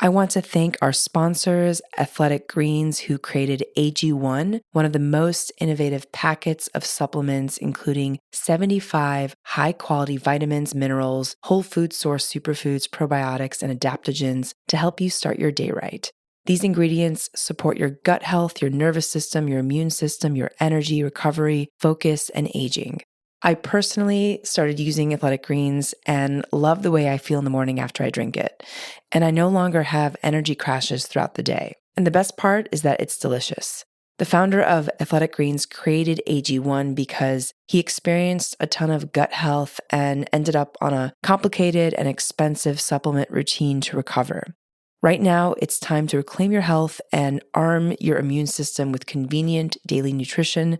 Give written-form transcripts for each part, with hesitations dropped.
I want to thank our sponsors, Athletic Greens, who created AG1, one of the most innovative packets of supplements, including 75 high-quality vitamins, minerals, whole food source superfoods, probiotics, and adaptogens to help you start your day right. These ingredients support your gut health, your nervous system, your immune system, your energy, recovery, focus, and aging. I personally started using Athletic Greens and love the way I feel in the morning after I drink it. And I no longer have energy crashes throughout the day. And the best part is that it's delicious. The founder of Athletic Greens created AG1 because he experienced a ton of gut health and ended up on a complicated and expensive supplement routine to recover. Right now, it's time to reclaim your health and arm your immune system with convenient daily nutrition.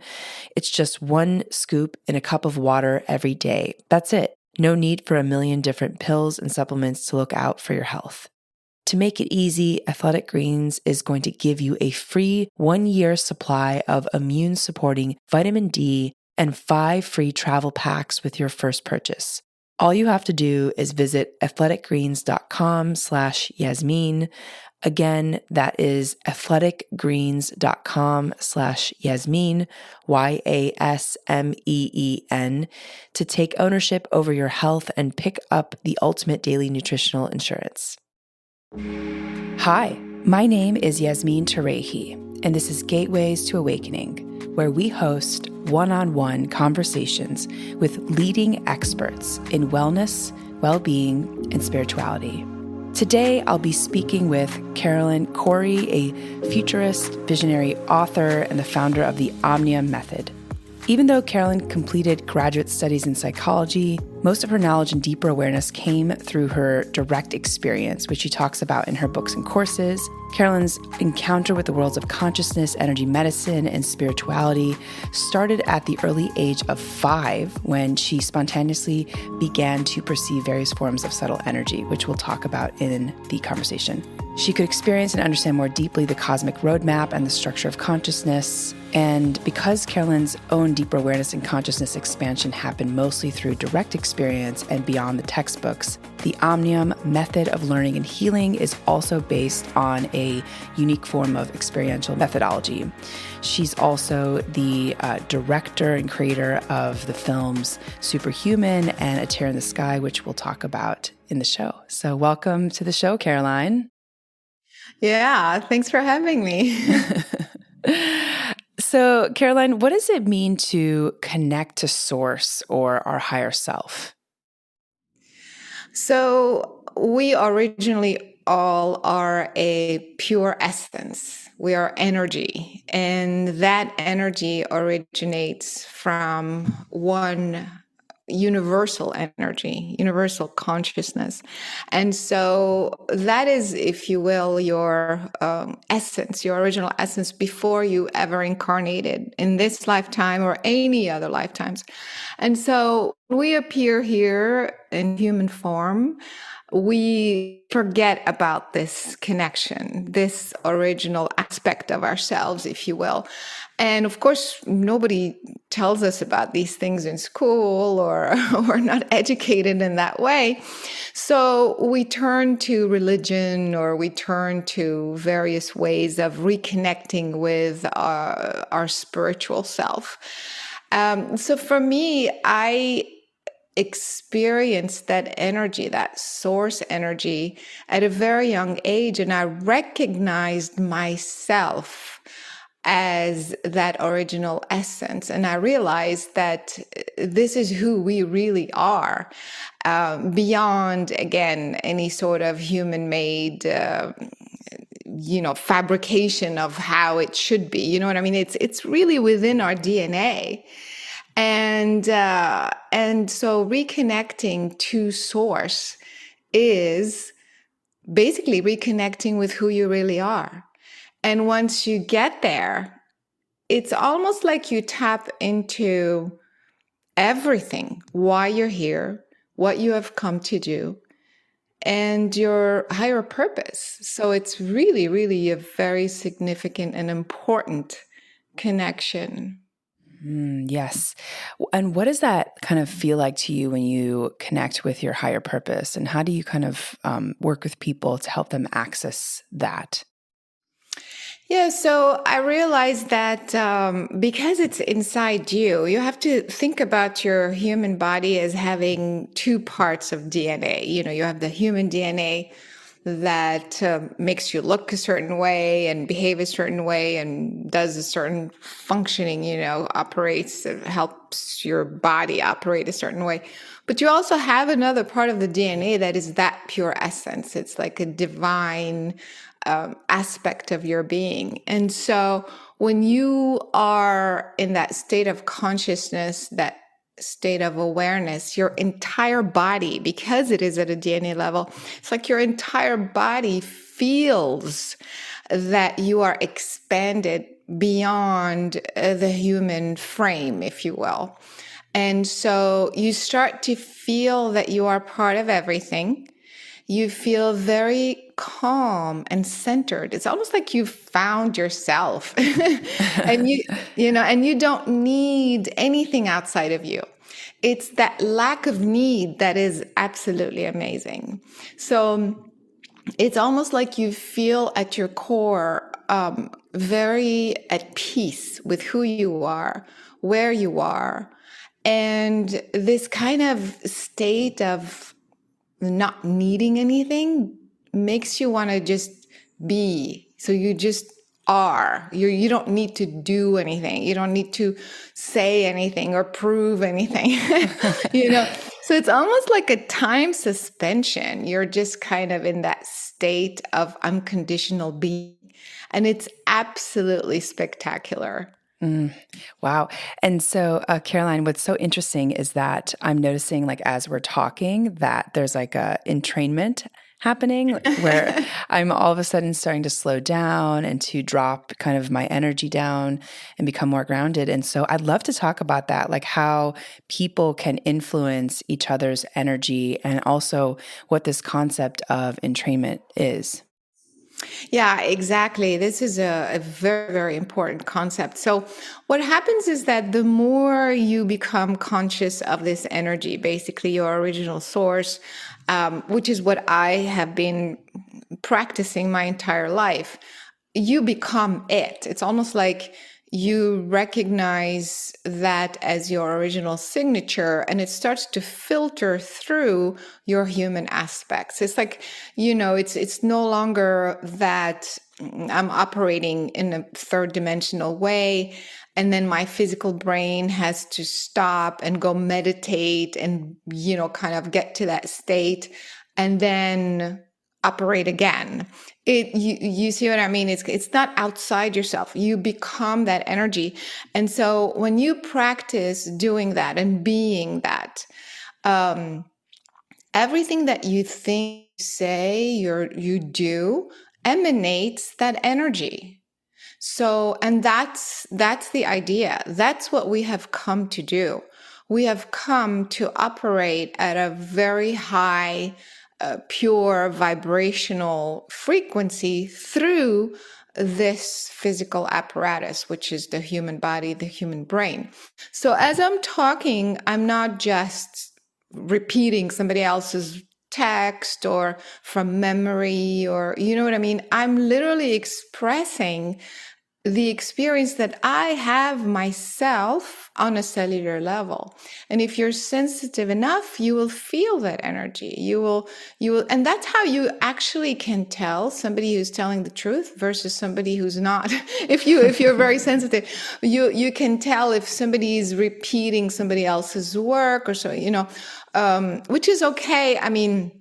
It's just one scoop in a cup of water every day. That's it. No need for a million different pills and supplements to look out for your health. To make it easy, Athletic Greens is going to give you a free 1-year supply of immune-supporting vitamin D and 5 free travel packs with your first purchase. All you have to do is visit athleticgreens.com/Yasmin. Again, that is athleticgreens.com/Yasmin, YASMEEN, to take ownership over your health and pick up the ultimate daily nutritional insurance. Hi, my name is Yasmin Tarehi, and this is Gateways to Awakening, where we host one-on-one conversations with leading experts in wellness, well-being, and spirituality. Today, I'll be speaking with Caroline Cory, a futurist, visionary author, and the founder of the OMnium Method. Even though Caroline completed graduate studies in psychology, most of her knowledge and deeper awareness came through her direct experience, which she talks about in her books and courses. Caroline's encounter with the worlds of consciousness, energy medicine, and spirituality started at the early age of 5 when she spontaneously began to perceive various forms of subtle energy, which we'll talk about in the conversation. She could experience and understand more deeply the cosmic roadmap and the structure of consciousness. And because Caroline's own deeper awareness and consciousness expansion happened mostly through direct experience and beyond the textbooks, the OMnium method of learning and healing is also based on a unique form of experiential methodology. She's also the director and creator of the films Superhuman and A Tear in the Sky, which we'll talk about in the show. So welcome to the show, Caroline. Yeah, thanks for having me. So, Caroline, what does it mean to connect to source or our higher self? So we originally all are a pure essence. We are energy, and that energy originates from one universal energy, universal consciousness. And so that is, if you will, your essence, your original essence before you ever incarnated in this lifetime or any other lifetimes. And so we appear here in human form. We forget about this connection, this original aspect of ourselves, if you will. And of course, nobody tells us about these things in school, or we're not educated in that way. So we turn to religion, or we turn to various ways of reconnecting with our spiritual self. So for me, I experienced that energy, that source energy, at a very young age, and I recognized myself as that original essence. And I realized that this is who we really are, beyond, again, any sort of human-made fabrication of how it should be. You know what I mean? It's really within our DNA. And so reconnecting to source is basically reconnecting with who you really are. And once you get there, it's almost like you tap into everything, why you're here, what you have come to do, and your higher purpose. So it's really, really a very significant and important connection. Yes. And what does that kind of feel like to you when you connect with your higher purpose? And how do you kind of work with people to help them access that? Yeah, so I realized that because it's inside you, you have to think about your human body as having two parts of DNA. You have the human DNA that makes you look a certain way and behave a certain way and does a certain functioning, operates, helps your body operate a certain way. But you also have another part of the DNA that is that pure essence. It's like a divine aspect of your being. And so when you are in that state of consciousness, that state of awareness, your entire body, because it is at a DNA level, it's like your entire body feels that you are expanded beyond the human frame, if you will. And so you start to feel that you are part of everything. You feel very calm and centered. It's almost like you've found yourself. And you don't need anything outside of you. It's that lack of need that is absolutely amazing. So it's almost like you feel at your core very at peace with who you are, where you are, and this kind of state of not needing anything makes you want to just be. So you just are. You don't need to do anything. You don't need to say anything or prove anything. So it's almost like a time suspension. You're just kind of in that state of unconditional being. And it's absolutely spectacular. Wow. And so, Caroline, what's so interesting is that I'm noticing, like, as we're talking, that there's like a entrainment happening where I'm all of a sudden starting to slow down and to drop kind of my energy down and become more grounded. And so I'd love to talk about that, like how people can influence each other's energy and also what this concept of entrainment is. Yeah, exactly. This is a very, very important concept. So, what happens is that the more you become conscious of this energy, basically your original source, which is what I have been practicing my entire life, you become it. It's almost like you recognize that as your original signature and it starts to filter through your human aspects. It's like, it's no longer that I'm operating in a third dimensional way and then my physical brain has to stop and go meditate and, kind of get to that state and then operate again. You see what I mean? It's not outside yourself. You become that energy. And so when you practice doing that and being that, everything that you think, say, you do emanates that energy. So, and that's the idea. That's what we have come to do. We have come to operate at a very high, pure vibrational frequency through this physical apparatus, which is the human body, the human brain. So as I'm talking, I'm not just repeating somebody else's text or from memory or, you know what I mean? I'm literally expressing the experience that I have myself on a cellular level. And if you're sensitive enough, you will feel that energy. And that's how you actually can tell somebody who's telling the truth versus somebody who's not. if you're very sensitive, you can tell if somebody is repeating somebody else's work or so, which is okay. I mean,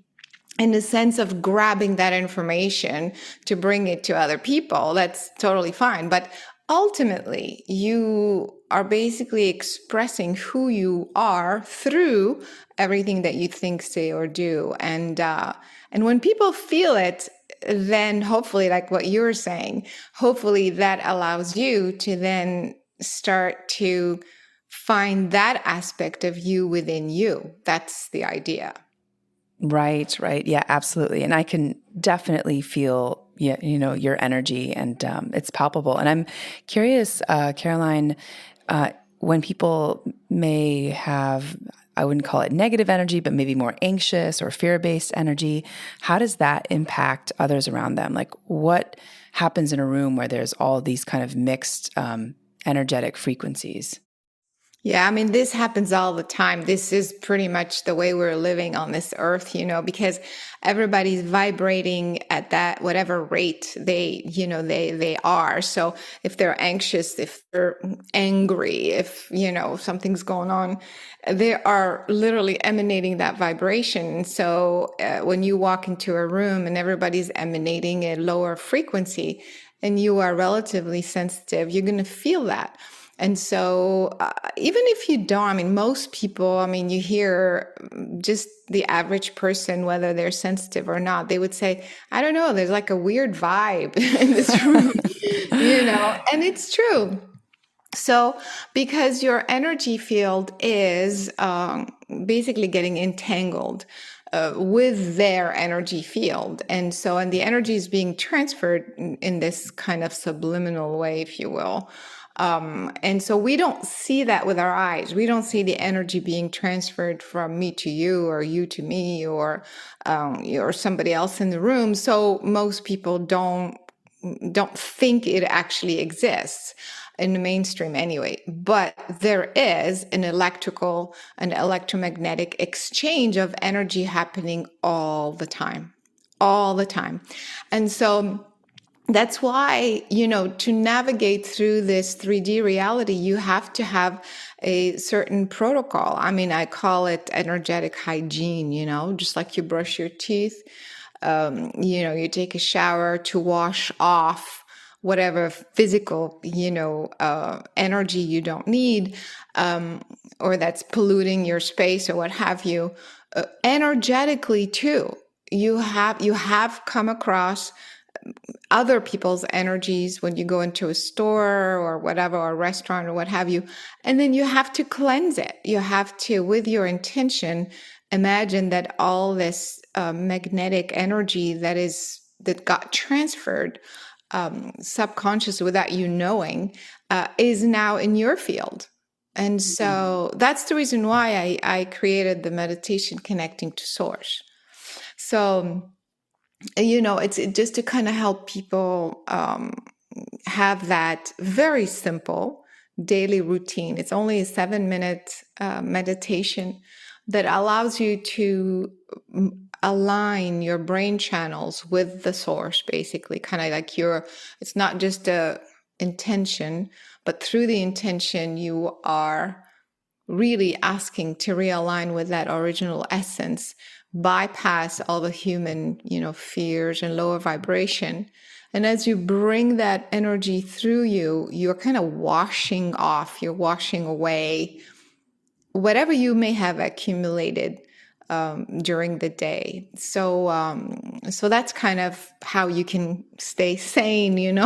in the sense of grabbing that information to bring it to other people, that's totally fine. But ultimately, you are basically expressing who you are through everything that you think, say, or do. And when people feel it, then hopefully, like what you're saying, hopefully that allows you to then start to find that aspect of you within you. That's the idea. Right, right. Yeah, absolutely. And I can definitely feel, yeah, your energy and it's palpable. And I'm curious, Caroline, when people may have, I wouldn't call it negative energy, but maybe more anxious or fear-based energy, how does that impact others around them? Like what happens in a room where there's all these kind of mixed energetic frequencies? Yeah, I mean, this happens all the time. This is pretty much the way we're living on this earth, because everybody's vibrating at that whatever rate they are. So if they're anxious, if they're angry, if, something's going on, they are literally emanating that vibration. So when you walk into a room and everybody's emanating a lower frequency and you are relatively sensitive, you're going to feel that. And so even if you don't, I mean, most people, I mean, you hear just the average person, whether they're sensitive or not, they would say, I don't know, there's like a weird vibe in this room, and it's true. So because your energy field is basically getting entangled with their energy field. And the energy is being transferred in this kind of subliminal way, if you will. And so we don't see that with our eyes. We don't see the energy being transferred from me to you or you to me or somebody else in the room. So most people don't think it actually exists in the mainstream anyway. But there is an electromagnetic exchange of energy happening all the time. And so that's why, to navigate through this 3D reality, you have to have a certain protocol. I mean, I call it energetic hygiene, just like you brush your teeth, you take a shower to wash off whatever physical, energy you don't need, or that's polluting your space or what have you. Energetically too, you have come across other people's energies when you go into a store or whatever, or a restaurant or what have you. And then you have to cleanse it. You have to, with your intention, imagine that all this magnetic energy that got transferred subconsciously without you knowing is now in your field. And so that's the reason why I created the meditation connecting to source. So it's just to kind of help people have that very simple daily routine. It's only a 7-minute meditation that allows you to align your brain channels with the source, basically, kind of like it's not just a intention, but through the intention, you are really asking to realign with that original essence, bypass all the human, fears and lower vibration. And as you bring that energy through you, you're kind of washing away whatever you may have accumulated during the day. So that's kind of how you can stay sane,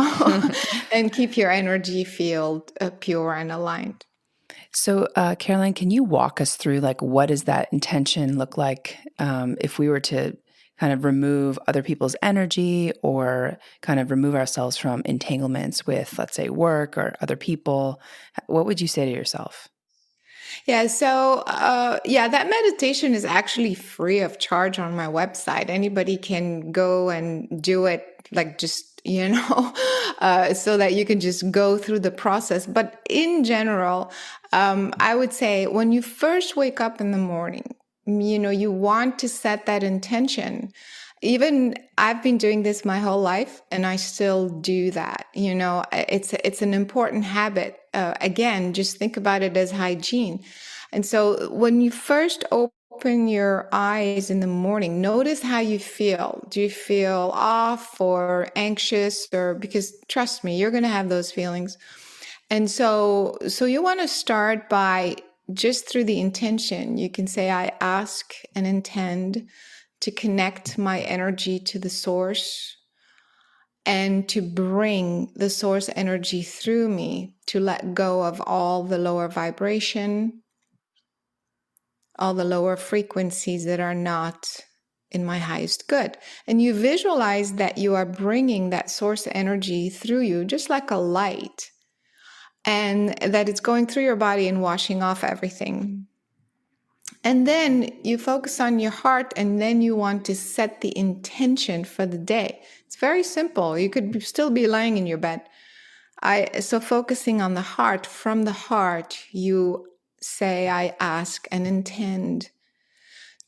and keep your energy field pure and aligned. So, Caroline, can you walk us through, like, what does that intention look like if we were to kind of remove other people's energy or kind of remove ourselves from entanglements with, let's say, work or other people? What would you say to yourself? Yeah, so that meditation is actually free of charge on my website. Anybody can go and do it, like just, so that you can just go through the process. But in general, I would say when you first wake up in the morning, you want to set that intention. Even I've been doing this my whole life and I still do that. It's an important habit. Again, just think about it as hygiene. And so when you first open your eyes in the morning, notice how you feel. Do you feel off or anxious? Because trust me, you're going to have those feelings. And so you want to start by just through the intention. You can say, I ask and intend to connect my energy to the source and to bring the source energy through me, to let go of all the lower vibration, all the lower frequencies that are not in my highest good. And you visualize that you are bringing that source energy through you, just like a light. and that it's going through your body and washing off everything. And then you focus on your heart, and then you want to set the intention for the day. It's very simple. You could still be lying in your bed. So focusing on the heart, from the heart, you say, I ask and intend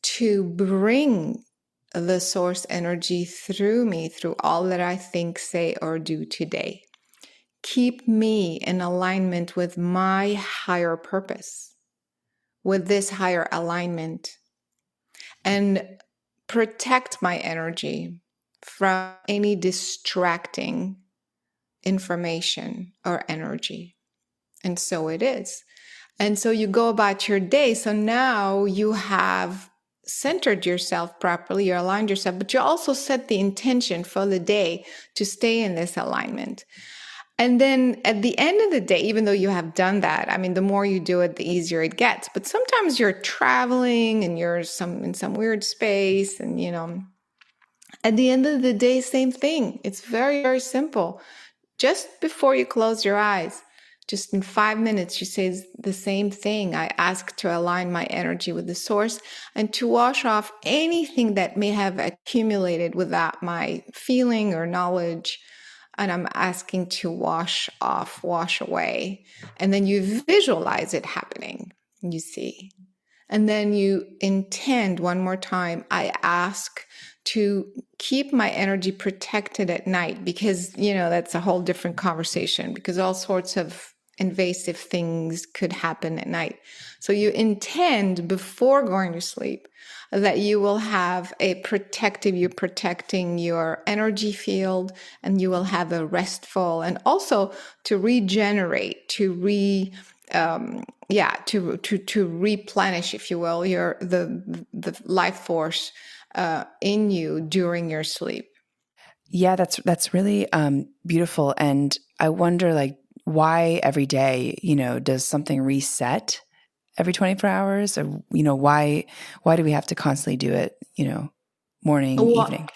to bring the source energy through me, through all that I think, say, or do today. Keep me in alignment with my higher purpose, with this higher alignment, and protect my energy from any distracting information or energy. And so it is. And so you go about your day. So now you have centered yourself properly, you aligned yourself, but you also set the intention for the day to stay in this alignment. And then at the end of the day, even though you have done that, I mean, the more you do it, the easier it gets. But sometimes you're traveling and you're in some weird space, and at the end of the day, same thing. It's very, very simple. Just before you close your eyes, just in 5 minutes, you say the same thing. I ask to align my energy with the source and to wash off anything that may have accumulated without my feeling or knowledge. And I'm asking to wash off, wash away. And then you visualize it happening, you see. And then you intend one more time, I ask to keep my energy protected at night, because, that's a whole different conversation, because all sorts of invasive things could happen at night. So you intend before going to sleep that you will have you're protecting your energy field, and you will have a restful, and also to regenerate, to replenish, if you will, the life force in you during your sleep. Yeah, that's really beautiful. And I wonder, like, why every day, does something reset every 24 hours? Or, why do we have to constantly do it, morning, evening?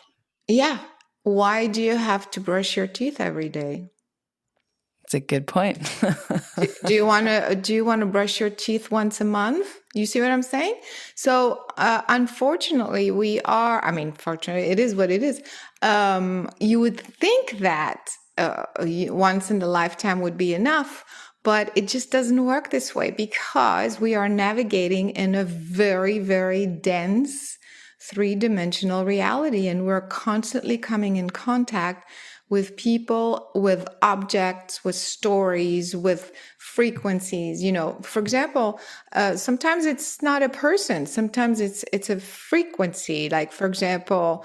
Yeah. Why do you have to brush your teeth every day? It's a good point. Do you want to brush your teeth once a month? You see what I'm saying? So, unfortunately, fortunately, it is what it is. You would think that once in a lifetime would be enough, but it just doesn't work this way, because we are navigating in a very, very dense three-dimensional reality, and we're constantly coming in contact with people, with objects, with stories, with frequencies. For example, sometimes it's not a person. Sometimes it's a frequency. Like, for example,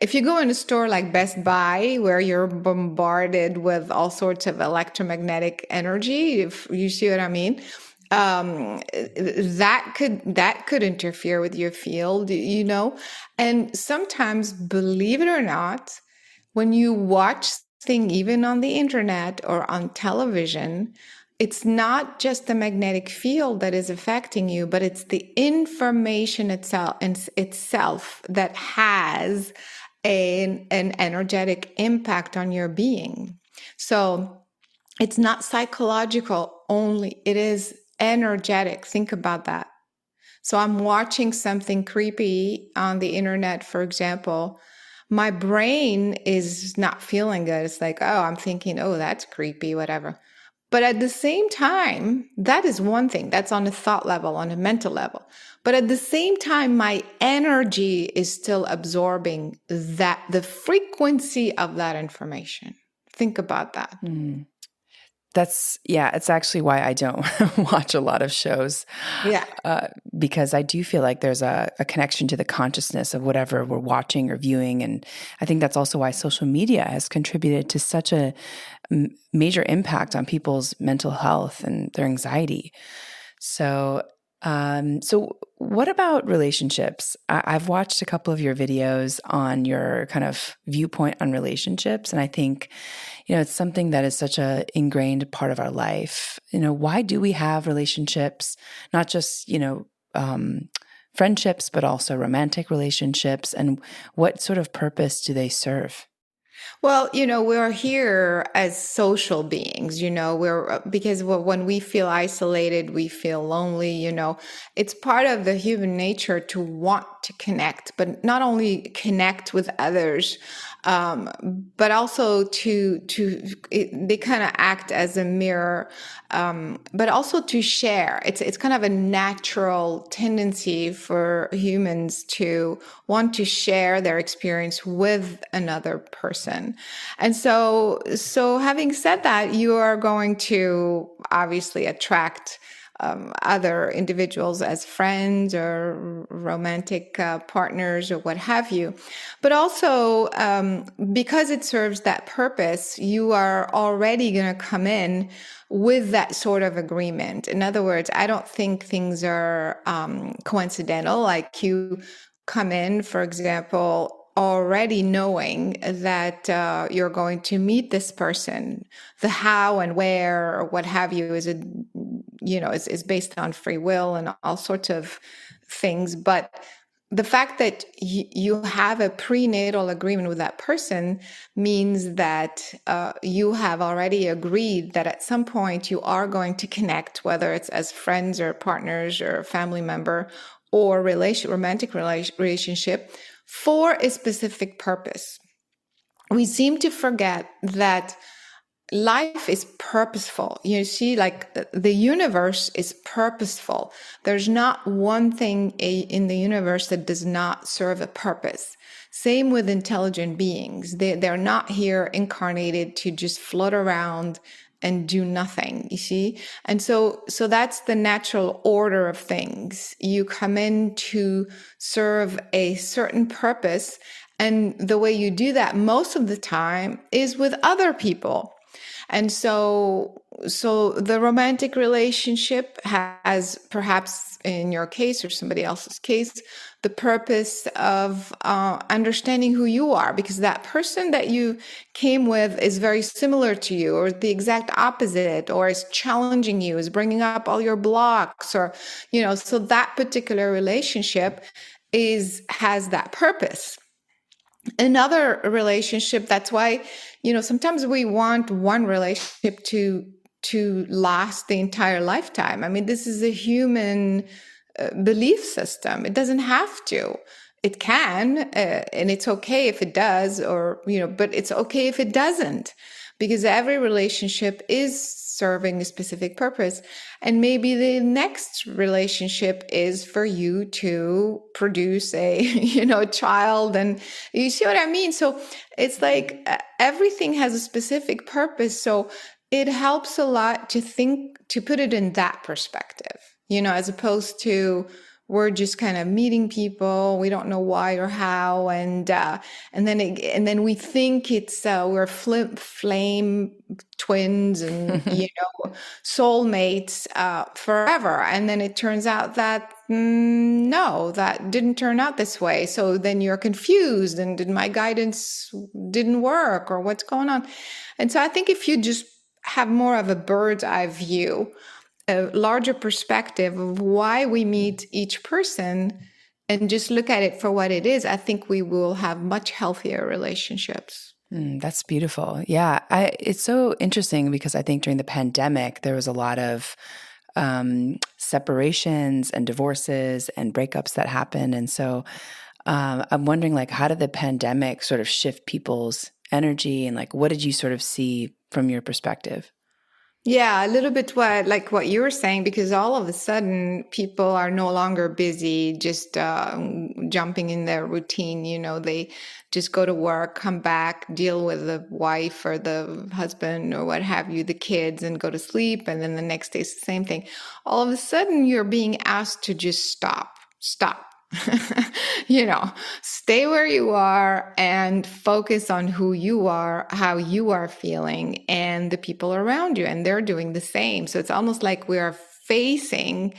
if you go in a store like Best Buy, where you're bombarded with all sorts of electromagnetic energy, if you see what I mean, that could interfere with your field, and sometimes, believe it or not, when you watch things, even on the internet or on television, it's not just the magnetic field that is affecting you, but it's the information itself that has an energetic impact on your being. So it's not psychological only, it is energetic. Think about that. So I'm watching something creepy on the internet, for example. My brain is not feeling good. It's like, oh, I'm thinking, oh, that's creepy, whatever. But at the same time, that is one thing. That's on a thought level, on a mental level. But at the same time, my energy is still absorbing the frequency of that information. Think about that. It's actually why I don't watch a lot of shows. Yeah. Because I do feel like there's a connection to the consciousness of whatever we're watching or viewing. And I think that's also why social media has contributed to such a major impact on people's mental health and their anxiety. So what about relationships? I've watched a couple of your videos on your kind of viewpoint on relationships. And I think, it's something that is such a ingrained part of our life. Why do we have relationships? Not just, friendships, but also romantic relationships. And what sort of purpose do they serve? Well, we're here as social beings, because when we feel isolated, we feel lonely, it's part of the human nature to want to connect, but not only connect with others, but also they kind of act as a mirror, but also to share. It's kind of a natural tendency for humans to want to share their experience with another person. And so having said that, you are going to obviously attract other individuals as friends or romantic partners or what have you. But also, because it serves that purpose, you are already going to come in with that sort of agreement. In other words, I don't think things are coincidental. Like you come in, for example, already knowing that you're going to meet this person. The how and where or what have you is based on free will and all sorts of things. But the fact that you have a prenatal agreement with that person means that you have already agreed that at some point you are going to connect, whether it's as friends or partners or family member or romantic relationship, for a specific purpose. We seem to forget that life is purposeful. You see, like the universe is purposeful. There's not one thing in the universe that does not serve a purpose. Same with intelligent beings. They're not here incarnated to just float around and do nothing, you see? And so that's the natural order of things. You come in to serve a certain purpose, and the way you do that most of the time is with other people. And so the romantic relationship has, perhaps in your case or somebody else's case, the purpose of understanding who you are, because that person that you came with is very similar to you, or the exact opposite, or is challenging you, is bringing up all your blocks, or, so that particular relationship has that purpose. Another relationship, that's why sometimes we want one relationship to last the entire lifetime. I mean, this is a human belief system. It doesn't have to. It can, and it's okay if it does, or but it's okay if it doesn't, because every relationship is serving a specific purpose. And maybe the next relationship is for you to produce a child, and you see what I mean? So it's like everything has a specific purpose. So it helps a lot to put it in that perspective, as opposed to we're just kind of meeting people. We don't know why or how. And then we think it's, we're flame twins and, soulmates, forever. And then it turns out that, no, that didn't turn out this way. So then you're confused, and did my guidance didn't work, or what's going on? And so I think if you just have more of a bird's eye view, a larger perspective of why we meet each person, and just look at it for what it is, I think we will have much healthier relationships. That's beautiful. Yeah. It's so interesting because I think during the pandemic, there was a lot of separations and divorces and breakups that happened. And so I'm wondering, like, how did the pandemic sort of shift people's energy, and like, what did you sort of see from your perspective? Yeah, a little bit what you were saying, because all of a sudden people are no longer busy just jumping in their routine. They just go to work, come back, deal with the wife or the husband or what have you, the kids, and go to sleep. And then the next day it's the same thing. All of a sudden you're being asked to just stop. Stay where you are and focus on who you are, how you are feeling, and the people around you. And they're doing the same. So it's almost like we are facing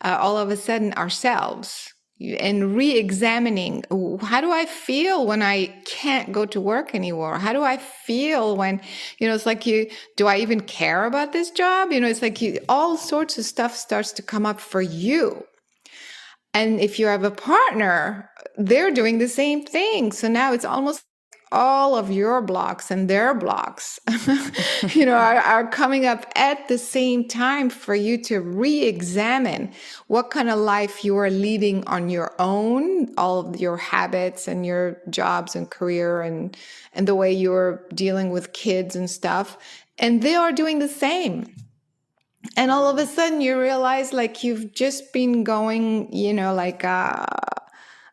all of a sudden ourselves and re-examining, how do I feel when I can't go to work anymore? How do I feel when, it's like do I even care about this job? It's like all sorts of stuff starts to come up for you. And if you have a partner, they're doing the same thing. So now it's almost all of your blocks and their blocks, are coming up at the same time for you to re-examine what kind of life you are leading on your own, all of your habits and your jobs and career and the way you're dealing with kids and stuff. And they are doing the same. And all of a sudden you realize like you've just been going,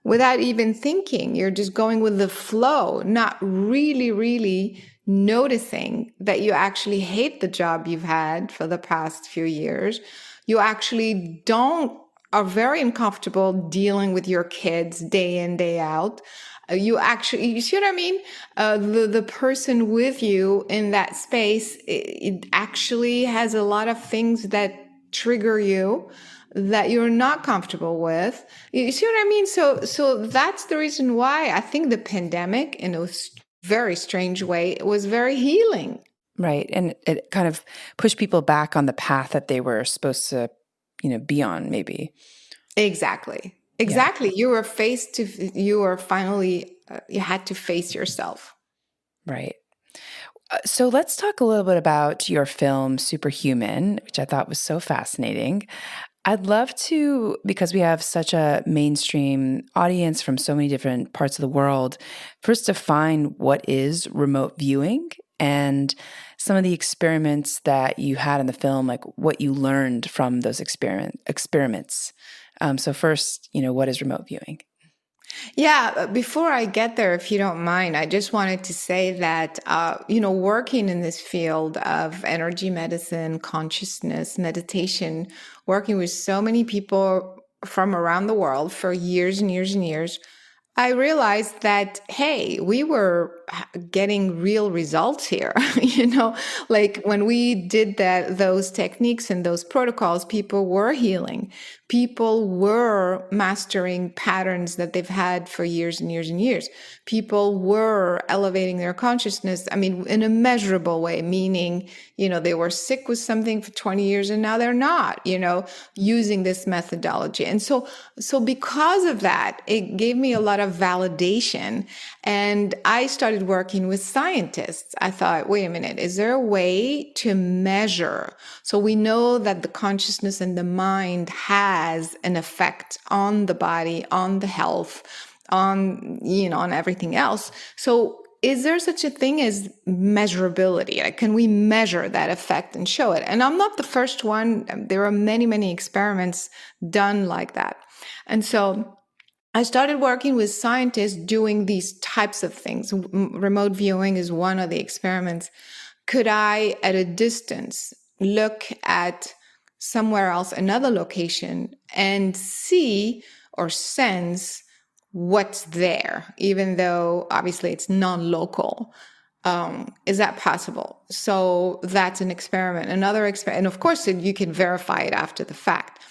without even thinking. You're just going with the flow, not really, really noticing that you actually hate the job you've had for the past few years. You actually are very uncomfortable dealing with your kids day in, day out. You see what I mean? The person with you in that space, it actually has a lot of things that trigger you that you're not comfortable with. You see what I mean? So that's the reason why I think the pandemic, in a very strange way, was very healing. Right. And it kind of pushed people back on the path that they were supposed to, be on, maybe. Exactly. Yeah. You had to face yourself. Right. So let's talk a little bit about your film, Superhuman, which I thought was so fascinating. I'd love to, because we have such a mainstream audience from so many different parts of the world, first define what is remote viewing and some of the experiments that you had in the film, like what you learned from those experiments. So first, what is remote viewing? Yeah, before I get there, if you don't mind, I just wanted to say that, working in this field of energy medicine, consciousness, meditation, working with so many people from around the world for years and years and years, I realized that, hey, we were getting real results here. Like when we did those techniques and those protocols, people were healing. People were mastering patterns that they've had for years and years and years. People were elevating their consciousness, in a measurable way, meaning, they were sick with something for 20 years and now they're not, using this methodology. And so because of that, it gave me a lot of validation. And I started working with scientists. I thought, wait a minute, is there a way to measure? So we know that the consciousness and the mind has an effect on the body, on the health, on everything else. So is there such a thing as measurability? Like, can we measure that effect and show it? And I'm not the first one. There are many, many experiments done like that. And so I started working with scientists doing these types of things. Remote viewing is one of the experiments. Could I, at a distance, look at somewhere else, another location, and see or sense what's there, even though obviously it's non-local? Is that possible? So that's an experiment. Another experiment, and of course you can verify it after the fact.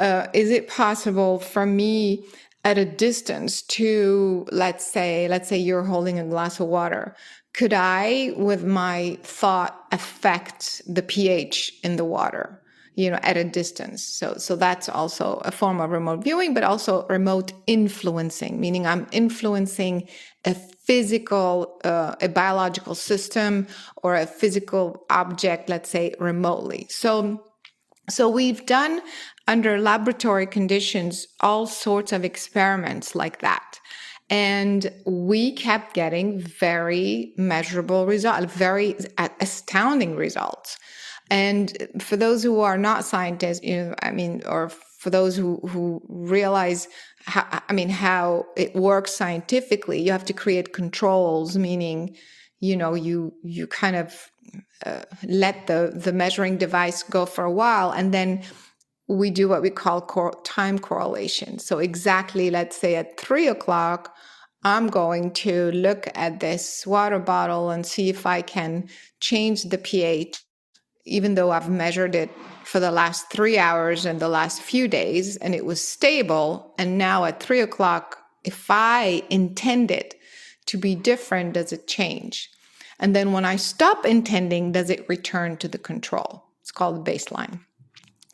Is it possible for me at a distance to, let's say you're holding a glass of water, could I, with my thought, affect the pH in the water, at a distance? So that's also a form of remote viewing, but also remote influencing, meaning I'm influencing a physical, a biological system or a physical object, let's say remotely. So we've done, under laboratory conditions, all sorts of experiments like that. And we kept getting very measurable results, very astounding results. And for those who are not scientists, or for those who realize how it works scientifically, you have to create controls, meaning, you kind of let the measuring device go for a while, and then we do what we call time correlation. So exactly, let's say at 3:00, I'm going to look at this water bottle and see if I can change the pH, even though I've measured it for the last 3 hours and the last few days, and it was stable. And now at 3:00, if I intend it to be different, does it change? And then when I stop intending, does it return to the control? It's called the baseline.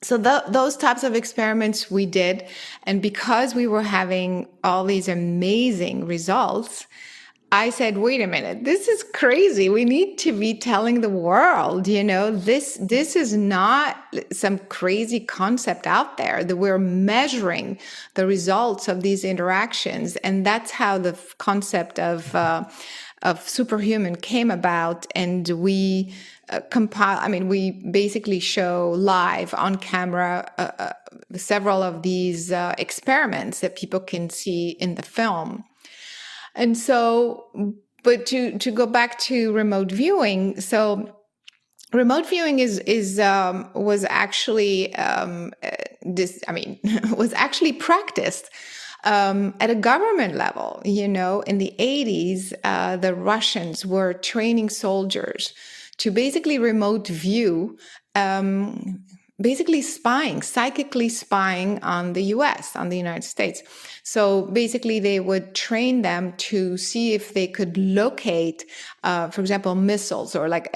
So those types of experiments we did. And because we were having all these amazing results, I said, wait a minute, this is crazy. We need to be telling the world, this is not some crazy concept out there, that we're measuring the results of these interactions. And that's how the concept of superhuman came about. And we we basically show live on camera several of these experiments that people can see in the film. And so, but to go back to remote viewing, so remote viewing was actually was actually practiced at a government level. In the 80s, the Russians were training soldiers to basically remote view, basically psychically spying on the US, on the United States. So basically they would train them to see if they could locate, for example, missiles, or like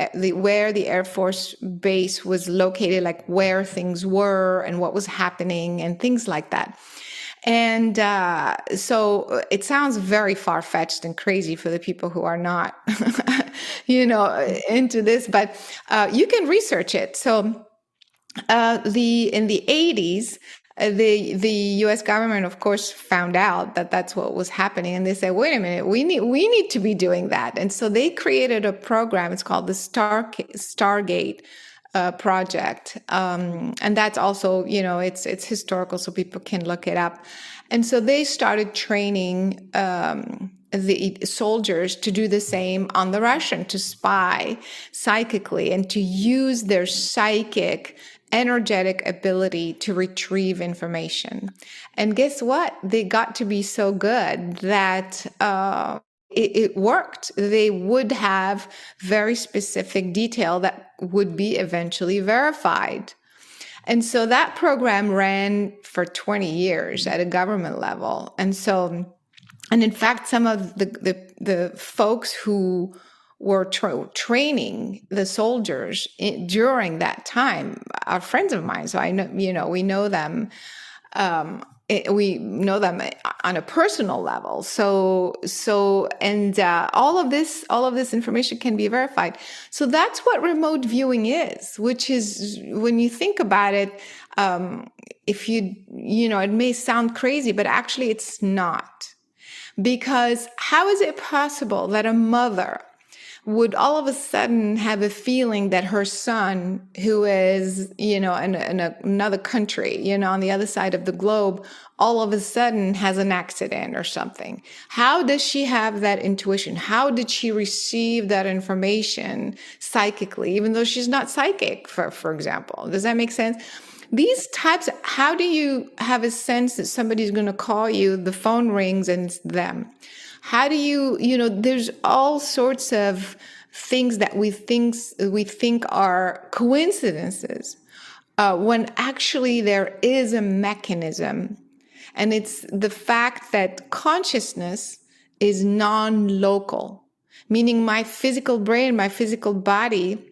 where the Air Force base was located, like where things were and what was happening and things like that. And so it sounds very far-fetched and crazy for the people who are not, into this, but you can research it. So in the 80s, the U.S. government, of course, found out that that's what was happening, and they said, "Wait a minute, we need to be doing that." And so they created a program. It's called the Stargate project, and that's also, it's historical, so people can look it up. And so they started training the soldiers to do the same on the Russian, to spy psychically and to use their psychic energetic ability to retrieve information. And guess what? They got to be so good that it worked. They would have very specific detail that would be eventually verified. And so that program ran for 20 years at a government level. And in fact, some of the folks who were training the soldiers during that time are friends of mine. So I know, we know them. We know them on a personal level. And all of this information can be verified. So that's what remote viewing is, which is, when you think about it, if it may sound crazy, but actually it's not. Because how is it possible that a mother would all of a sudden have a feeling that her son, who is, in another country, on the other side of the globe, all of a sudden has an accident or something? How does she have that intuition? How did she receive that information psychically, even though she's not psychic, for example? Does that make sense? These types, how do you have a sense that somebody's going to call you, the phone rings and it's them? How do you, there's all sorts of things that we think are coincidences, when actually there is a mechanism. And it's the fact that consciousness is non-local, meaning my physical brain, my physical body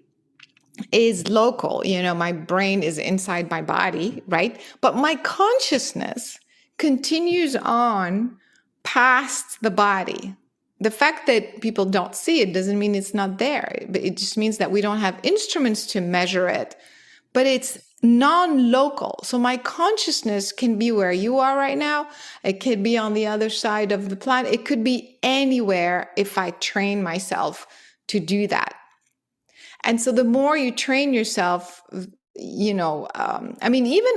is local. My brain is inside my body, right? But my consciousness continues on past the body. The fact that people don't see it doesn't mean it's not there. It just means that we don't have instruments to measure it, but it's non-local. So my consciousness can be where you are right now. It could be on the other side of the planet. It could be anywhere if I train myself to do that. And so the more you train yourself, even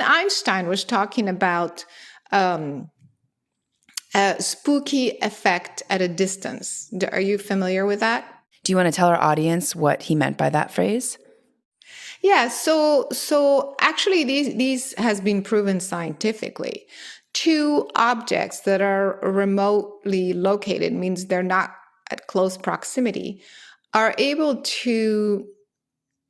Einstein was talking about a spooky effect at a distance. Are you familiar with that? Do you want to tell our audience what he meant by that phrase? Yeah, so actually these has been proven scientifically. Two objects that are remotely located, means they're not at close proximity, are able to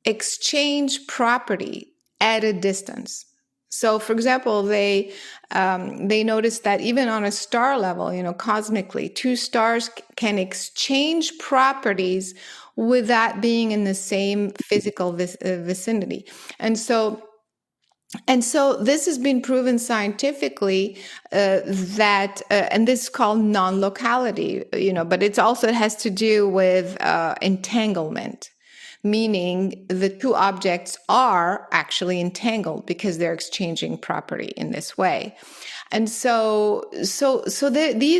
exchange property at a distance. So, for example, they noticed that even on a star level, cosmically, two stars can exchange properties without being in the same physical vicinity. And so And so this has been proven scientifically and this is called non-locality, but it has to do with entanglement, meaning the two objects are actually entangled because they're exchanging property in this way. And these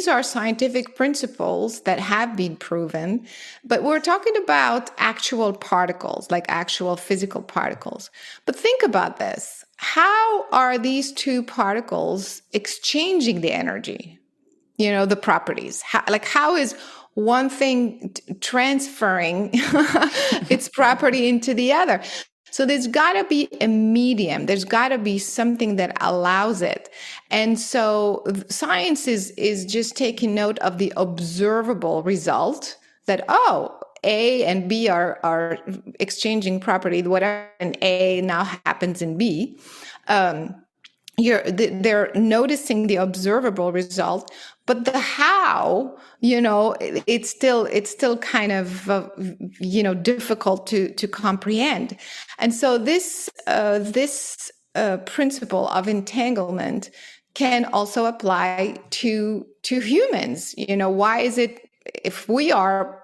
are scientific principles that have been proven, but we're talking about actual particles, like actual physical particles. But think about this. How are these two particles exchanging the energy? The properties. How is one thing transferring its property into the other? So there's got to be a medium. There's got to be something that allows it. And so science is just taking note of the observable result that, A and B are exchanging property, whatever in A now happens in B. They're noticing the observable result, but the how, it's still kind of difficult to comprehend. And so this principle of entanglement can also apply to humans. Why is it, if we are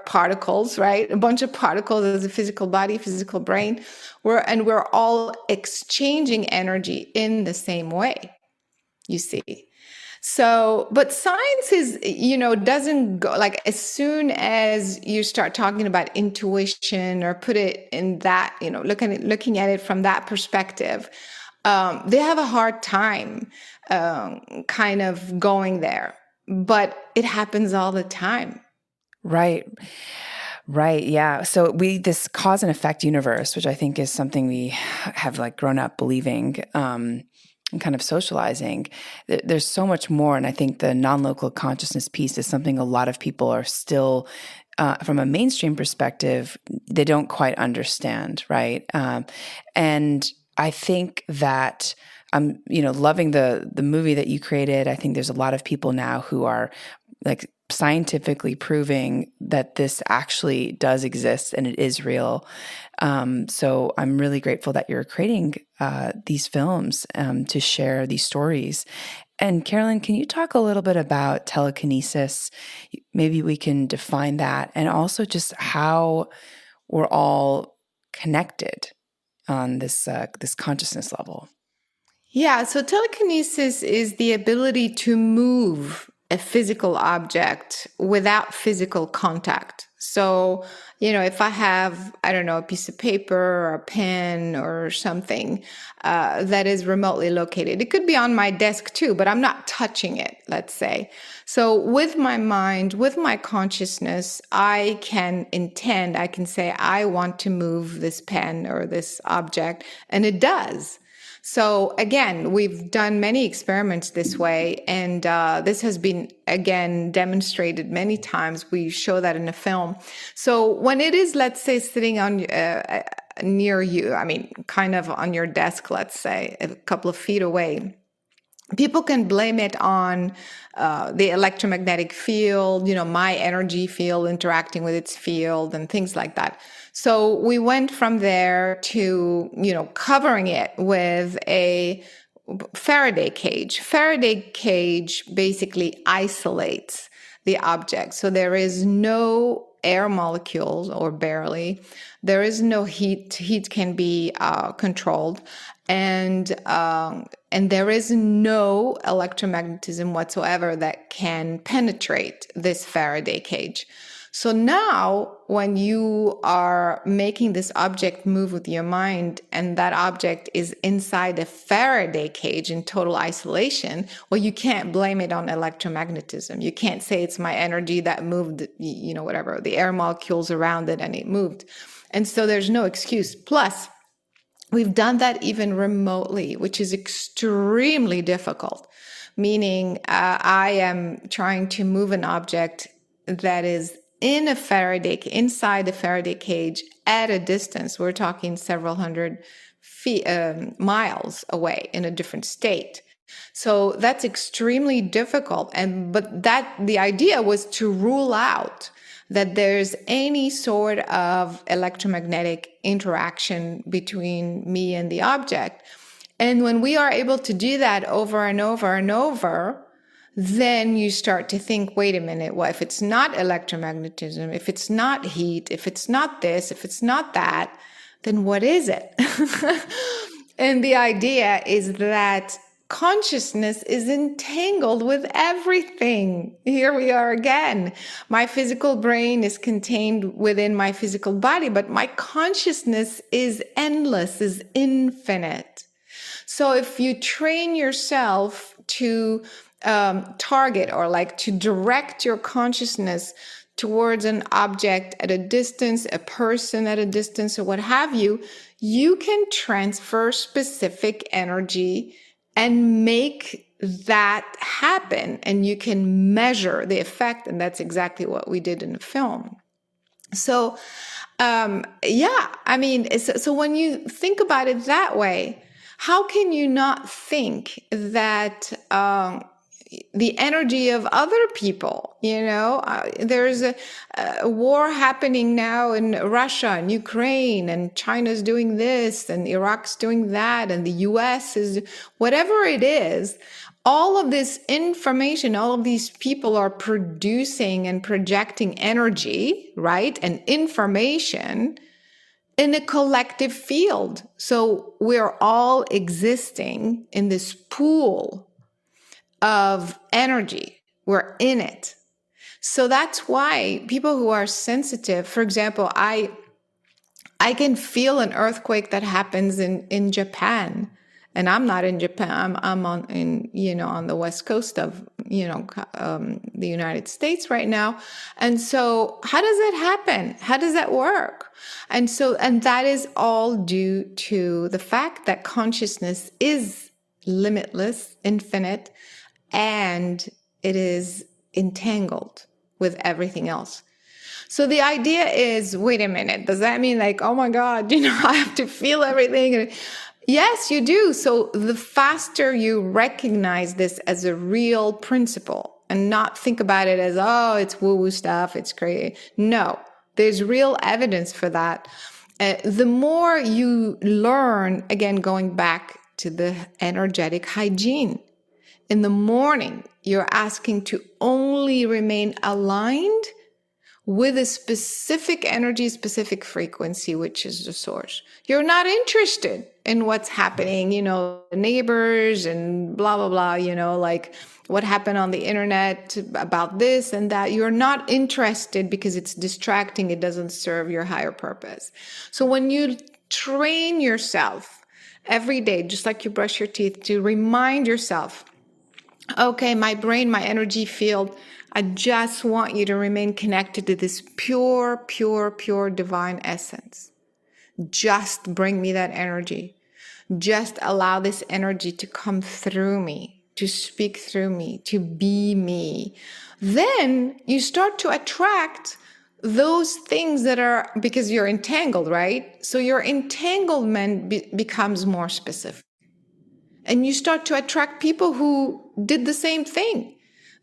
particles, right? A bunch of particles as a physical body, physical brain, we're all exchanging energy in the same way, you see. So, but science is, doesn't go, like, as soon as you start talking about intuition or put it in that, looking at it from that perspective, they have a hard time kind of going there. But it happens all the time. Right. Right. Yeah. So this cause and effect universe, which I think is something we have grown up believing, and kind of socializing, there's so much more. And I think the non-local consciousness piece is something a lot of people are still, from a mainstream perspective, they don't quite understand. Right. And I think that I'm, loving the movie that you created. I think there's a lot of people now who are scientifically proving that this actually does exist and it is real. So I'm really grateful that you're creating these films to share these stories. And Caroline, can you talk a little bit about telekinesis? Maybe we can define that, and also just how we're all connected on this consciousness level. Yeah, so telekinesis is the ability to move a physical object without physical contact. So, if I have, I don't know, a piece of paper or a pen or something that is remotely located, it could be on my desk too, but I'm not touching it, let's say. So with my mind, with my consciousness, I can say, I want to move this pen or this object, and it does. So again, we've done many experiments this way, and this has been, again, demonstrated many times. We show that in a film. So when it is, let's say, sitting on near you, kind of on your desk, let's say, a couple of feet away, people can blame it on the electromagnetic field, my energy field interacting with its field and things like that. So we went from there to, covering it with a Faraday cage. Faraday cage basically isolates the object. So there is no air molecules, or barely. There is no heat. Heat can be controlled. And there is no electromagnetism whatsoever that can penetrate this Faraday cage. So now when you are making this object move with your mind, and that object is inside a Faraday cage in total isolation, well, you can't blame it on electromagnetism. You can't say it's my energy that moved, whatever, the air molecules around it and it moved. And so there's no excuse. Plus, we've done that even remotely, which is extremely difficult, meaning I am trying to move an object that is inside the Faraday cage at a distance. We're talking several hundred miles away in a different state. So that's extremely difficult. But the idea was to rule out that there's any sort of electromagnetic interaction between me and the object. And when we are able to do that over and over and over, then you start to think, wait a minute, well, if it's not electromagnetism, if it's not heat, if it's not this, if it's not that, then what is it? And the idea is that consciousness is entangled with everything. Here we are again. My physical brain is contained within my physical body, but my consciousness is endless, is infinite. So if you train yourself to target or like to direct your consciousness towards an object at a distance, a person at a distance, or what have you, you can transfer specific energy and make that happen. And you can measure the effect. And that's exactly what we did in the film. So, so when you think about it that way, how can you not think that the energy of other people, there's a war happening now in Russia and Ukraine, and China's doing this and Iraq's doing that, and the US is whatever it is. All of this information, all of these people are producing and projecting energy, right? And information in a collective field. So we're all existing in this pool of energy. We're in it. So that's why people who are sensitive, for example, I can feel an earthquake that happens in Japan. And I'm not in Japan. I'm on the west coast of the United States right now. And so, how does that happen? How does that work? And that is all due to the fact that consciousness is limitless, infinite, and it is entangled with everything else. So the idea is, wait a minute, does that mean like, oh my God, I have to feel everything? Yes, you do. So the faster you recognize this as a real principle and not think about it as, oh, it's woo-woo stuff, it's crazy. No, there's real evidence for that. The more you learn, again, going back to the energetic hygiene, in the morning, you're asking to only remain aligned with a specific energy, specific frequency, which is the source. You're not interested in what's happening, the neighbors and blah, blah, blah, like what happened on the internet about this and that. You're not interested because it's distracting. It doesn't serve your higher purpose. So when you train yourself every day, just like you brush your teeth, to remind yourself, okay, my brain, my energy field, I just want you to remain connected to this pure, pure, pure divine essence. Just bring me that energy. Just allow this energy to come through me, to speak through me, to be me. Then you start to attract those things that are, because you're entangled, right? So your entanglement becomes more specific. And you start to attract people who did the same thing.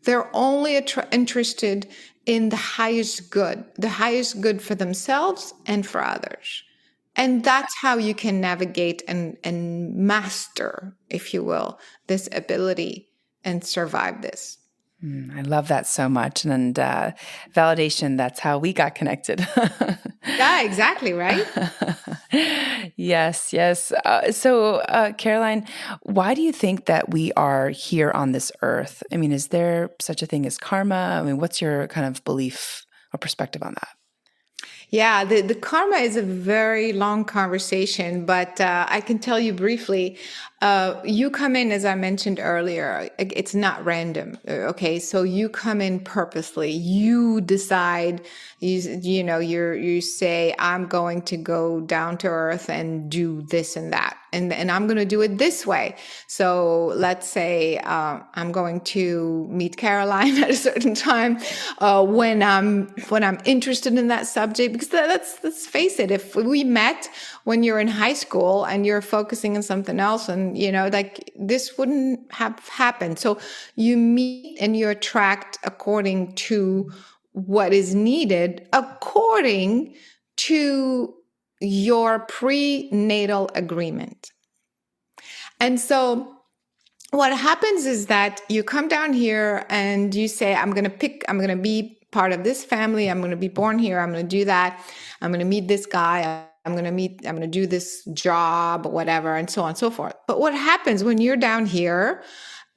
They're only interested in the highest good for themselves and for others. And that's how you can navigate and master, if you will, this ability and survive this. I love that so much. And validation, that's how we got connected. Yeah, exactly, right? Yes. So, Caroline, why do you think that we are here on this earth? I mean, is there such a thing as karma? I mean, what's your kind of belief or perspective on that? Yeah, the karma is a very long conversation, but I can tell you briefly. You come in, as I mentioned earlier, it's not random. Okay, so you come in purposely. You decide. You say, I'm going to go down to earth and do this and that, and I'm going to do it this way. So let's say I'm going to meet Caroline at a certain time when I'm interested in that subject. Because let's face it, if we met when you're in high school and you're focusing on something else, and like this wouldn't have happened. So you meet and you attract according to what is needed, according to your prenatal agreement. And so what happens is that you come down here and you say, I'm going to be part of this family. I'm going to be born here. I'm going to do that. I'm going to meet this guy. I'm going to do this job, whatever, and so on and so forth. But what happens when you're down here,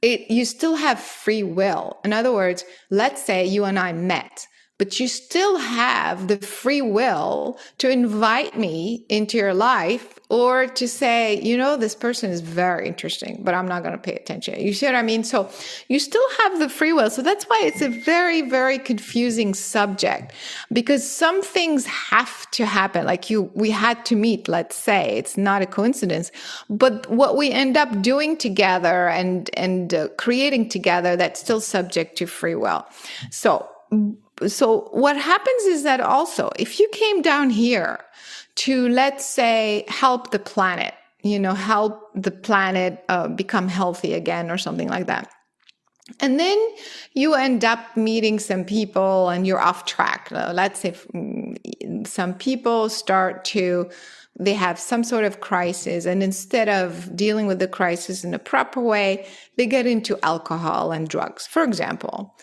you still have free will. In other words, let's say you and I met, but you still have the free will to invite me into your life or to say, this person is very interesting, but I'm not going to pay attention. You see what I mean? So you still have the free will. So that's why it's a very, very confusing subject, because some things have to happen. Like we had to meet, let's say. It's not a coincidence. But what we end up doing together and creating together, that's still subject to free will. So what happens is that also, if you came down here to, let's say, help the planet, help the planet become healthy again or something like that, and then you end up meeting some people and you're off track. Let's say some people they have some sort of crisis, and instead of dealing with the crisis in a proper way, they get into alcohol and drugs, for example.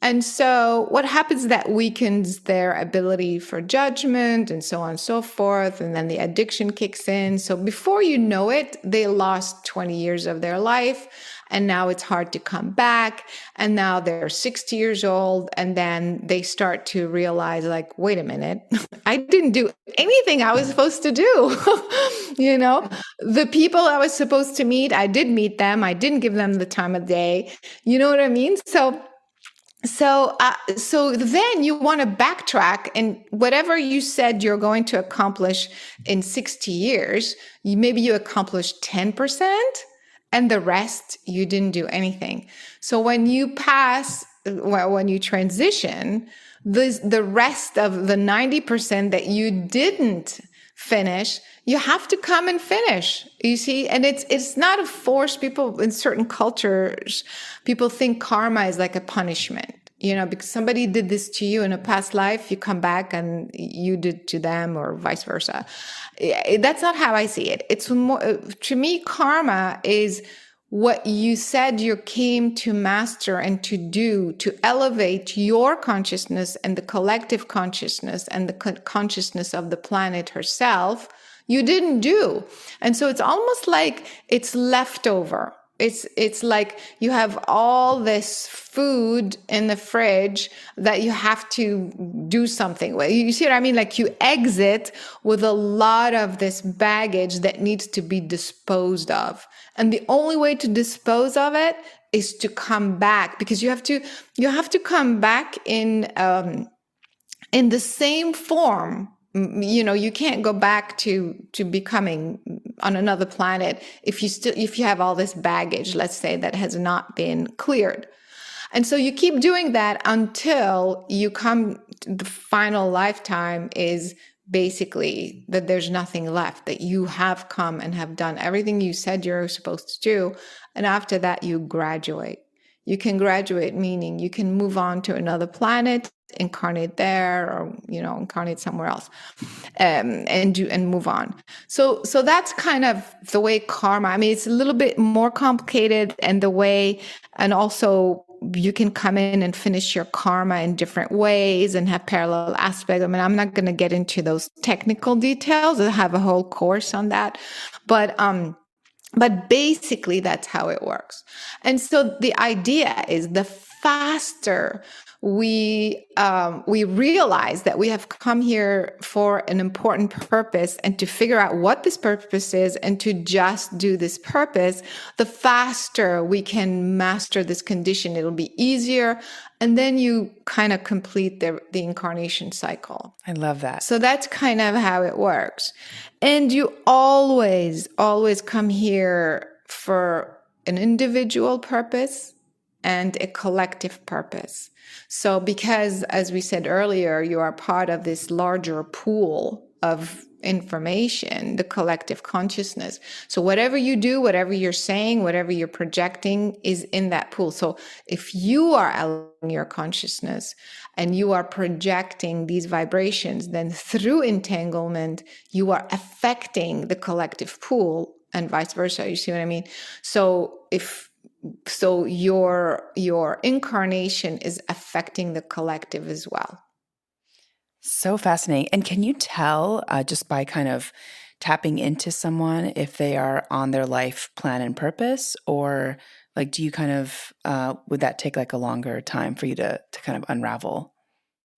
And so what happens is that weakens their ability for judgment and so on and so forth. And then the addiction kicks in. So before you know it, they lost 20 years of their life. And now it's hard to come back. And now they're 60 years old. And then they start to realize, like, wait a minute, I didn't do anything I was supposed to do. The people I was supposed to meet, I did meet them. I didn't give them the time of day. You know what I mean? So then you want to backtrack, and whatever you said you're going to accomplish in 60 years, maybe you accomplished 10%, and the rest you didn't do anything. So when you transition, the rest of the 90% that you didn't finish, you have to come and finish, you see? And it's not a force. People in certain cultures, people think karma is like a punishment, because somebody did this to you in a past life, you come back and you did to them, or vice versa. That's not how I see it. It's more, to me, karma is what you said you came to master and to do to elevate your consciousness and the collective consciousness and the consciousness of the planet herself. You didn't do. And so it's almost like it's leftover. It's like you have all this food in the fridge that you have to do something with. You see what I mean? Like you exit with a lot of this baggage that needs to be disposed of. And the only way to dispose of it is to come back, because you have to come back in the same form. You can't go back to becoming on another planet if you have all this baggage, let's say, that has not been cleared. And so you keep doing that until you come, the final lifetime is basically that there's nothing left, that you have come and have done everything you said you're supposed to do. And after that, you graduate. You can graduate, meaning you can move on to another planet, incarnate there, or incarnate somewhere else, and move on. So that's kind of the way karma. I mean, it's a little bit more complicated, and also you can come in and finish your karma in different ways and have parallel aspects. I mean, I'm not going to get into those technical details. I have a whole course on that, but basically that's how it works. And so the idea is, the faster we realize that we have come here for an important purpose, and to figure out what this purpose is and to just do this purpose, the faster we can master this condition. It'll be easier. And then you kind of complete the incarnation cycle. I love that. So that's kind of how it works. And you always come here for an individual purpose and a collective purpose. So because, as we said earlier, you are part of this larger pool of information, the collective consciousness. So whatever you do, whatever you're saying, whatever you're projecting is in that pool. So if you are elevating your consciousness and you are projecting these vibrations, then through entanglement, you are affecting the collective pool and vice versa. You see what I mean? So your incarnation is affecting the collective as well. So fascinating. And can you tell just by kind of tapping into someone if they are on their life plan and purpose, or like do you kind of would that take like a longer time for you to kind of unravel?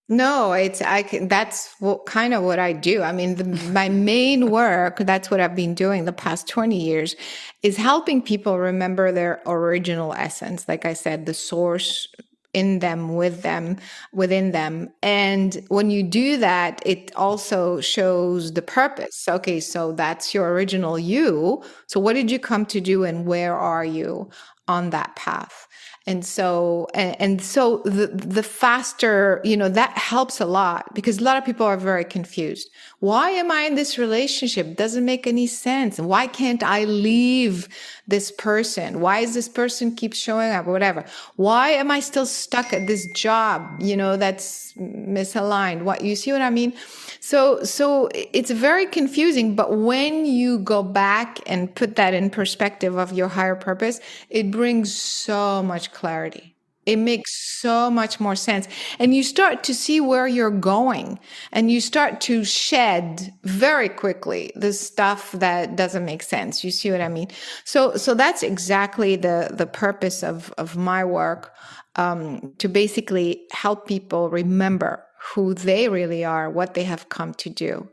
No, that's kind of what I do. I mean, my main work, that's what I've been doing the past 20 years, is helping people remember their original essence. Like I said, the source in them, within them. And when you do that, it also shows the purpose. Okay, so that's your original you. So what did you come to do and where are you on that path? And so the faster, that helps a lot, because a lot of people are very confused. Why am I in this relationship? Doesn't make any sense. Why can't I leave this person? Why is this person keep showing up or whatever? Why am I still stuck at this job, that's misaligned? You see what I mean? So it's very confusing, but when you go back and put that in perspective of your higher purpose, it brings so much clarity. It makes so much more sense. And you start to see where you're going, and you start to shed very quickly the stuff that doesn't make sense. You see what I mean? So that's exactly the purpose of my work, to basically help people remember who they really are, what they have come to do.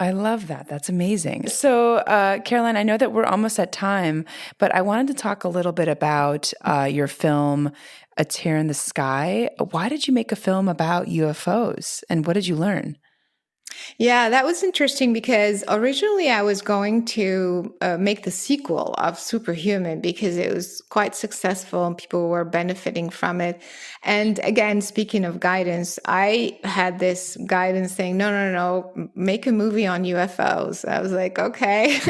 I love that. That's amazing. So, Caroline, I know that we're almost at time, but I wanted to talk a little bit about your film, A Tear in the Sky. Why did you make a film about UFOs, and what did you learn? Yeah, that was interesting, because originally I was going to make the sequel of Superhuman, because it was quite successful and people were benefiting from it. And again, speaking of guidance, I had this guidance saying, no, make a movie on UFOs. I was like, okay.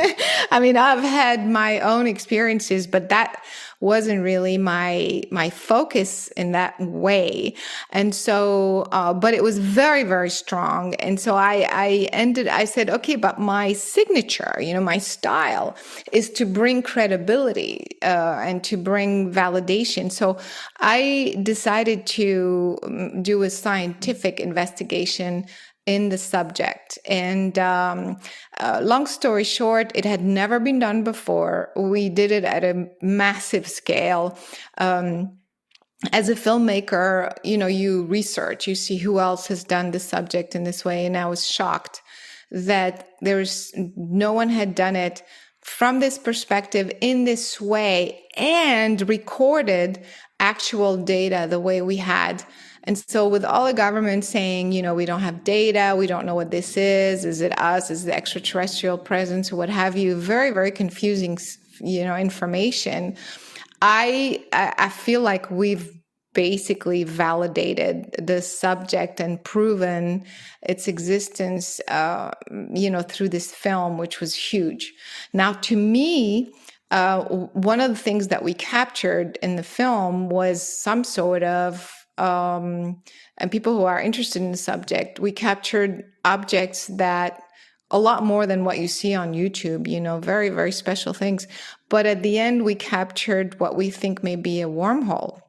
I mean, I've had my own experiences, but that wasn't really my focus in that way. And so, but it was very, very strong. And so I said, okay, but my signature, my style is to bring credibility, and to bring validation. So I decided to do a scientific investigation in the subject. And long story short, it had never been done before. We did it at a massive scale. As a filmmaker, you research, you see who else has done the subject in this way. And I was shocked that no one had done it from this perspective in this way and recorded actual data the way we had. And so with all the government saying, we don't have data, we don't know what this is it us, is it extraterrestrial presence, or what have you, very, very confusing, information. I feel like we've basically validated the subject and proven its existence, through this film, which was huge. Now, to me, one of the things that we captured in the film was some sort of, and people who are interested in the subject, we captured objects that a lot more than what you see on YouTube, very, very special things. But at the end, we captured what we think may be a wormhole.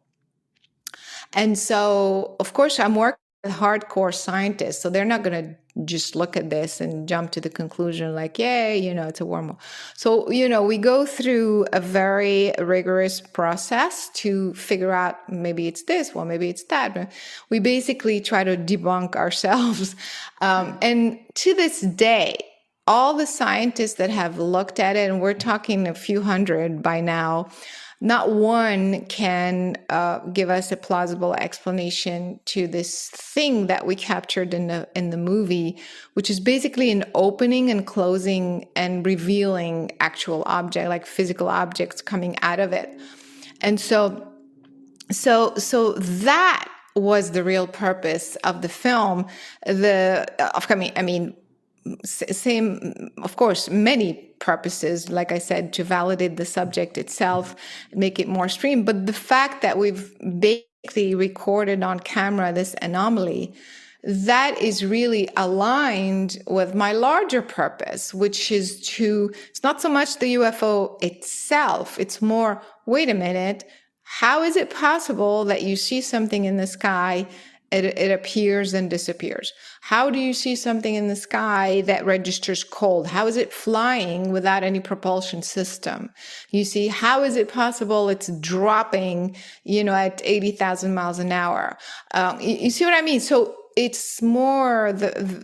And so, of course, I'm working with hardcore scientists, so they're not going to just look at this and jump to the conclusion like, yay, it's a wormhole. So, we go through a very rigorous process to figure out, maybe it's this, well, maybe it's that. We basically try to debunk ourselves. And to this day, all the scientists that have looked at it, and we're talking a few hundred by now, not one can give us a plausible explanation to this thing that we captured in the movie, which is basically an opening and closing and revealing actual object, like physical objects coming out of it. And so that was the real purpose of the film. Same, of course, many purposes, like I said, to validate the subject itself, make it more stream. But the fact that we've basically recorded on camera this anomaly that is really aligned with my larger purpose, which is it's not so much the UFO itself. It's more, wait a minute, how is it possible that you see something in the sky, it appears and disappears? How do you see something in the sky that registers cold? How is it flying without any propulsion system? You see, how is it possible it's dropping, at 80,000 miles an hour? You see what I mean? So it's more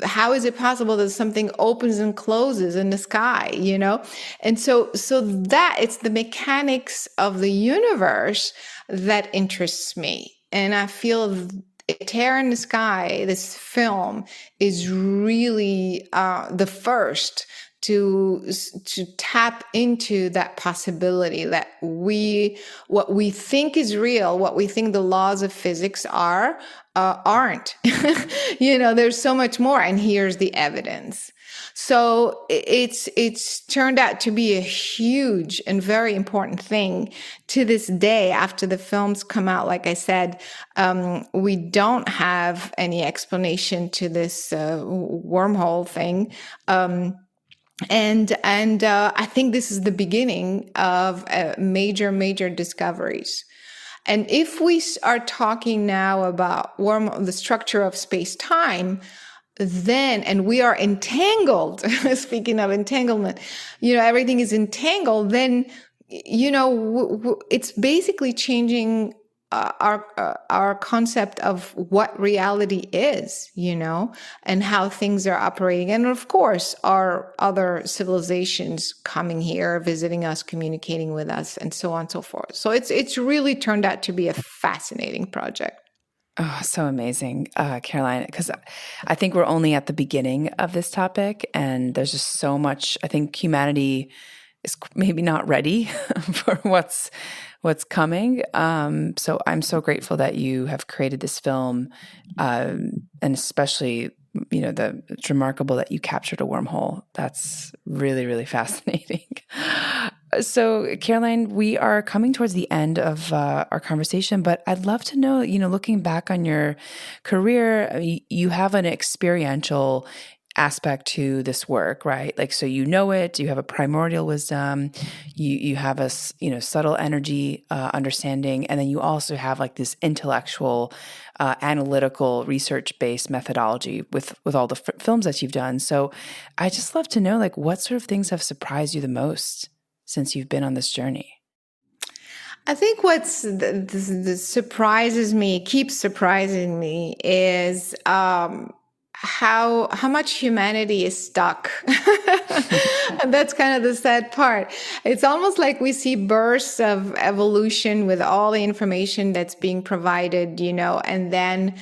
how is it possible that something opens and closes in the sky, And so that it's the mechanics of the universe that interests me. And I feel Tear in the Sky, this film, is really the first to tap into that possibility that what we think is real, what we think the laws of physics aren't. There's so much more, and here's the evidence. So it's turned out to be a huge and very important thing to this day. After the films come out, like I said, we don't have any explanation to this wormhole thing. And I think this is the beginning of major discoveries. And if we are talking now about the structure of space-time, and we are entangled, speaking of entanglement, everything is entangled, then, it's basically changing our concept of what reality is, and how things are operating. And of course, our other civilizations coming here, visiting us, communicating with us, and so on and so forth. So it's really turned out to be a fascinating project. Oh, so amazing, Caroline, because I think we're only at the beginning of this topic, and there's just so much. I think humanity is maybe not ready for what's coming. So I'm so grateful that you have created this film, and especially, it's remarkable that you captured a wormhole. That's really, really fascinating. So, Caroline, we are coming towards the end of our conversation, but I'd love to know, looking back on your career, you have an experiential aspect to this work, right? Like, so it, you have a primordial wisdom, you have a, subtle energy understanding, and then you also have like this intellectual, analytical, research-based methodology with all the films that you've done. So I just love to know, like, what sort of things have surprised you the most since you've been on this journey? I think what's keeps surprising me is how much humanity is stuck. And that's kind of the sad part. It's almost like we see bursts of evolution with all the information that's being provided, and then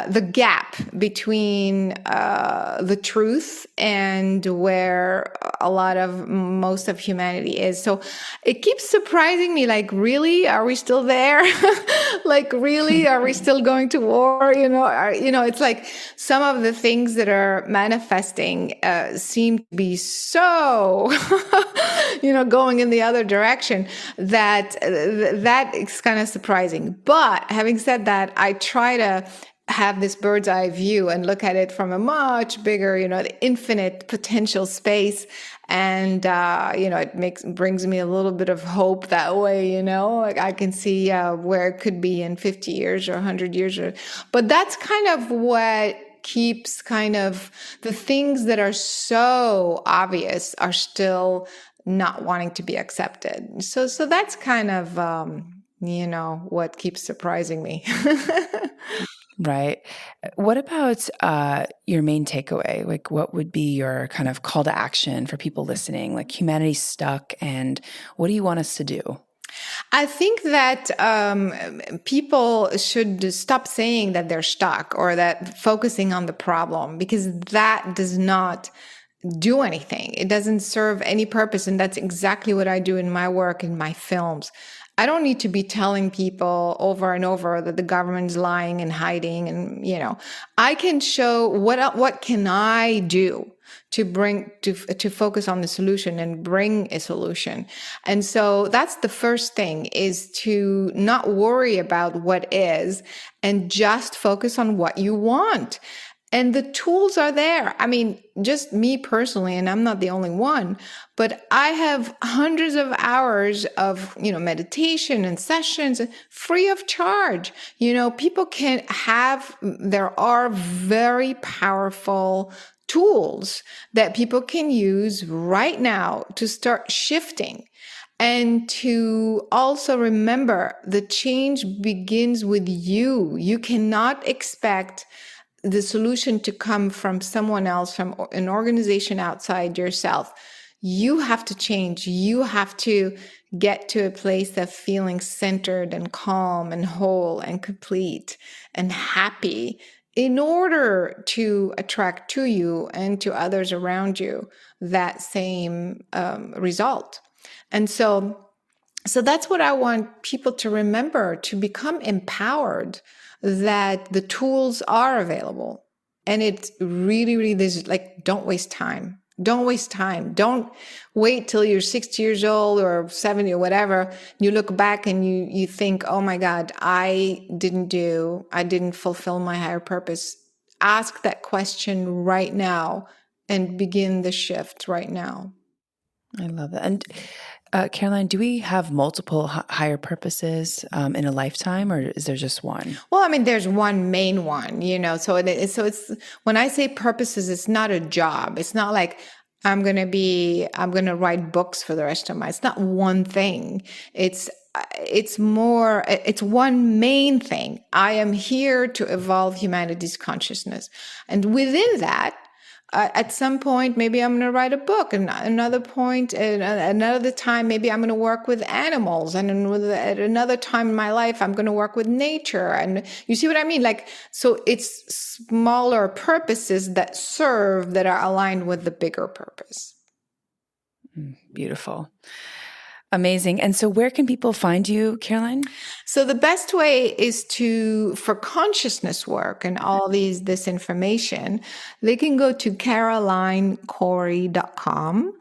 the gap between the truth and where most of humanity is. So it keeps surprising me, like, really? Are we still there? Like, really? Are we still going to war? It's like some of the things that are manifesting seem to be so, going in the other direction that is kind of surprising. But having said that, I try to have this bird's eye view and look at it from a much bigger, the infinite potential space. And, it brings me a little bit of hope that way, like I can see where it could be in 50 years or 100 years. But that's kind of what keeps kind of the things that are so obvious are still not wanting to be accepted. So that's kind of, what keeps surprising me. Right. What about your main takeaway? Like, what would be your kind of call to action for people listening? Like, humanity's stuck, and what do you want us to do? I think that people should stop saying that they're stuck or that focusing on the problem, because that does not do anything. It doesn't serve any purpose. And that's exactly what I do in my work, in my films. I don't need to be telling people over and over that the government's lying and hiding. And, I can show what can I do to focus on the solution and bring a solution. And so that's the first thing, is to not worry about what is and just focus on what you want. And the tools are there. I mean, just me personally, and I'm not the only one, but I have hundreds of hours of, meditation and sessions free of charge. People there are very powerful tools that people can use right now to start shifting. And to also remember the change begins with you. You cannot expect the solution to come from someone else, from an organization outside yourself. You have to change. You have to get to a place of feeling centered and calm and whole and complete and happy in order to attract to you and to others around you that same result. And so that's what I want people to remember, to become empowered, that the tools are available. And it's really, really, don't waste time. Don't waste time. Don't wait till you're 60 years old or 70 or whatever. You look back and you think, oh my God, I didn't fulfill my higher purpose. Ask that question right now and begin the shift right now. I love that. And Caroline, do we have multiple higher purposes in a lifetime, or is there just one? Well, I mean, there's one main one, So it's when I say purposes, it's not a job. It's not like I'm going to write books for the rest of my. It's not one thing. It's one main thing. I am here to evolve humanity's consciousness, and within that. At some point, maybe I'm going to write a book, and another time, maybe I'm going to work with animals, and at another time in my life, I'm going to work with nature. And you see what I mean? So it's smaller purposes that are aligned with the bigger purpose. Beautiful. Amazing. And so where can people find you, Caroline? So the best way is for consciousness work and all this information, they can go to carolinecory.com,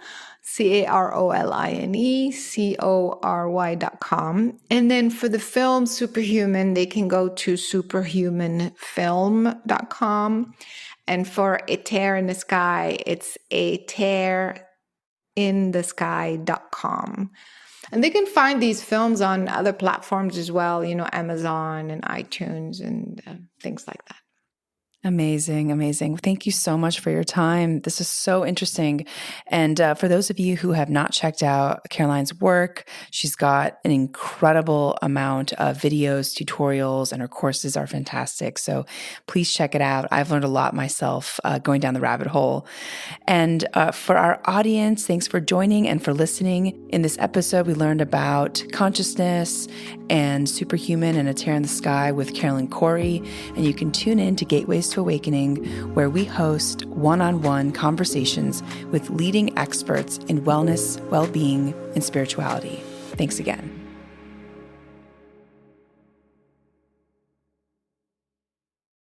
CarolineCory.com. And then for the film Superhuman, they can go to superhumanfilm.com. And for A Tear in the Sky, it's atearinthesky.com. And they can find these films on other platforms as well, Amazon and iTunes and things like that. Amazing, amazing. Thank you so much for your time. This is so interesting. And for those of you who have not checked out Caroline's work, she's got an incredible amount of videos, tutorials, and her courses are fantastic. So please check it out. I've learned a lot myself going down the rabbit hole. And for our audience, thanks for joining and for listening. In this episode, we learned about consciousness and superhuman and A Tear in the Sky with Caroline Cory. And you can tune in to Gateways to Awakening, where we host one-on-one conversations with leading experts in wellness, well-being, and spirituality. Thanks again.